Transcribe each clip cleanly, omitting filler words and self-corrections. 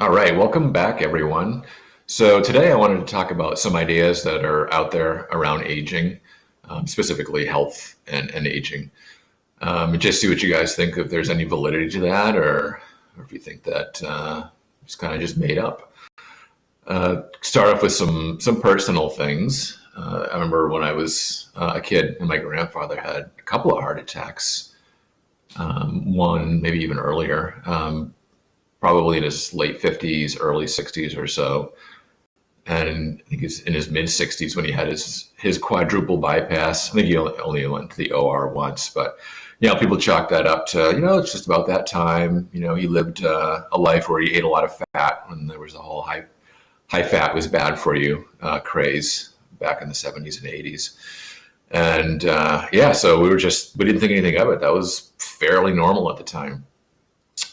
All right, welcome back, everyone. So today I wanted to talk about some ideas that are out there around aging, specifically health and aging. And just see what you guys think, if there's any validity to that, or if you think that it's kind of just made up. Start off with some personal things. I remember when I was a kid, and my grandfather had a couple of heart attacks. One maybe even earlier. Probably in his late 50s, early 60s or so. And I think he's in his mid 60s when he had his quadruple bypass. I think he only went to the OR once, but people chalk that up to, it's just about that time. He lived a life where he ate a lot of fat when there was the whole high fat was bad for you craze back in the 70s and 80s. And so we didn't think anything of it. That was fairly normal at the time.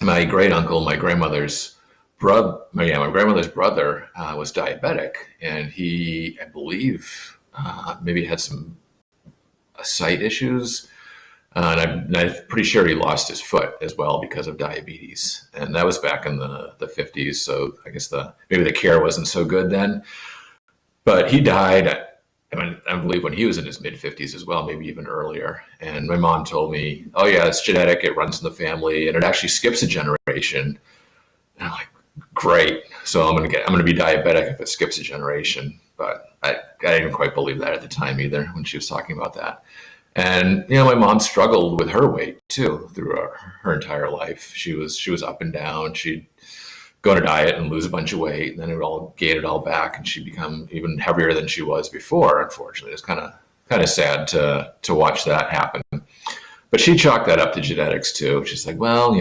My great uncle, my grandmother's brother, was diabetic, and he, I believe, maybe had some sight issues, and I'm pretty sure he lost his foot as well because of diabetes, and that was back in the 50s. So I guess maybe the care wasn't so good then, but he died. I believe when he was in his mid 50s as well, maybe even earlier. And my mom told me, "Oh yeah, it's genetic. It runs in the family, and it actually skips a generation." And I'm like, "Great! So I'm gonna be diabetic if it skips a generation." But I didn't quite believe that at the time either when she was talking about that. And my mom struggled with her weight too through her entire life. She was up and down. She'd go on a diet and lose a bunch of weight, and then it would all gain it all back, and she'd become even heavier than she was before. Unfortunately, it's kind of sad to watch that happen. But she chalked that up to genetics too. She's like, well,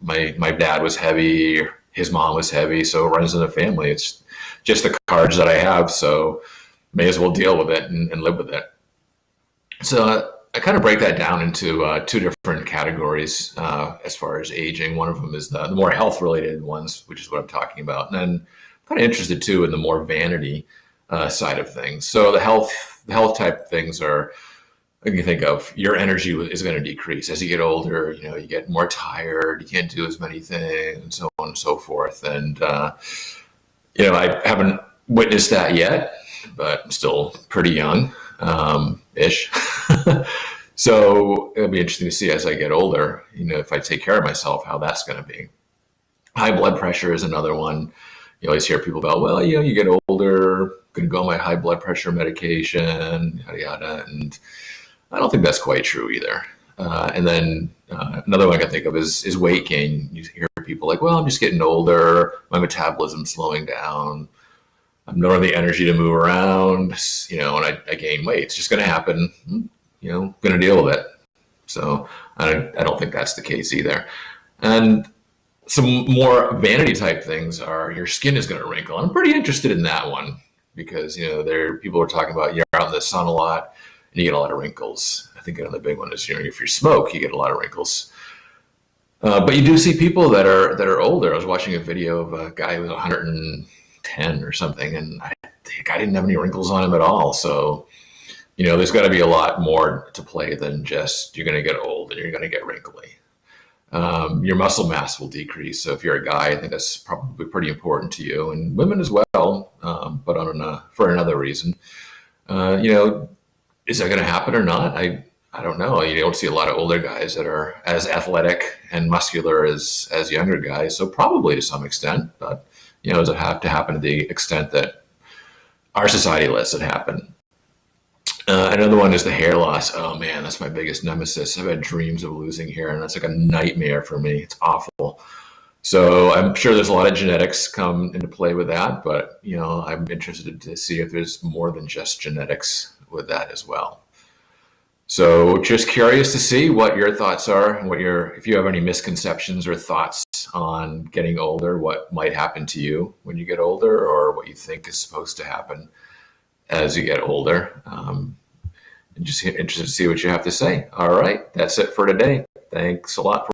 my dad was heavy, his mom was heavy, so it runs in the family. It's just the cards that I have, so may as well deal with it and live with it. So I kind of break that down into two different categories as far as aging. One of them is the more health-related ones, which is what I'm talking about. And then I'm kind of interested too in the more vanity side of things. So the health type things are, you can think of, your energy is going to decrease as you get older. You get more tired, you can't do as many things, and so on and so forth. And I haven't witnessed that yet, but I'm still pretty young ish. So it'll be interesting to see as I get older, if I take care of myself, how that's going to be. High blood pressure is another one. You always hear people about, well, you get older, going to go on my high blood pressure medication, yada, yada. And I don't think that's quite true either. And then another one I can think of is weight gain. You hear people like, well, I'm just getting older, my metabolism's slowing down, I'm not the energy to move around, and I gain weight. It's just going to happen. Going to deal with it. So I don't think that's the case either. And some more vanity type things are your skin is going to wrinkle. I'm pretty interested in that one because, people are talking about you're out in the sun a lot and you get a lot of wrinkles. I think another big one is, if you smoke, you get a lot of wrinkles. But you do see people that are older. I was watching a video of a guy who was 110 or something, and the guy didn't have any wrinkles on him at all. So, there's got to be a lot more to play than just you're going to get old and you're going to get wrinkly. Your muscle mass will decrease. So if you're a guy, I think that's probably pretty important to you, and women as well, but for another reason. Is that going to happen or not? I don't know. You don't see a lot of older guys that are as athletic and muscular as younger guys. So probably to some extent, but does it have to happen to the extent that our society lets it happen? Another one is the hair loss. Oh man, that's my biggest nemesis. I've had dreams of losing hair, and that's like a nightmare for me. It's awful. So I'm sure there's a lot of genetics come into play with that, but I'm interested to see if there's more than just genetics with that as well. So just curious to see what your thoughts are and if you have any misconceptions or thoughts on getting older, what might happen to you when you get older, or what you think is supposed to happen as you get older. And just interested to see what you have to say. All right, that's it for today. Thanks a lot for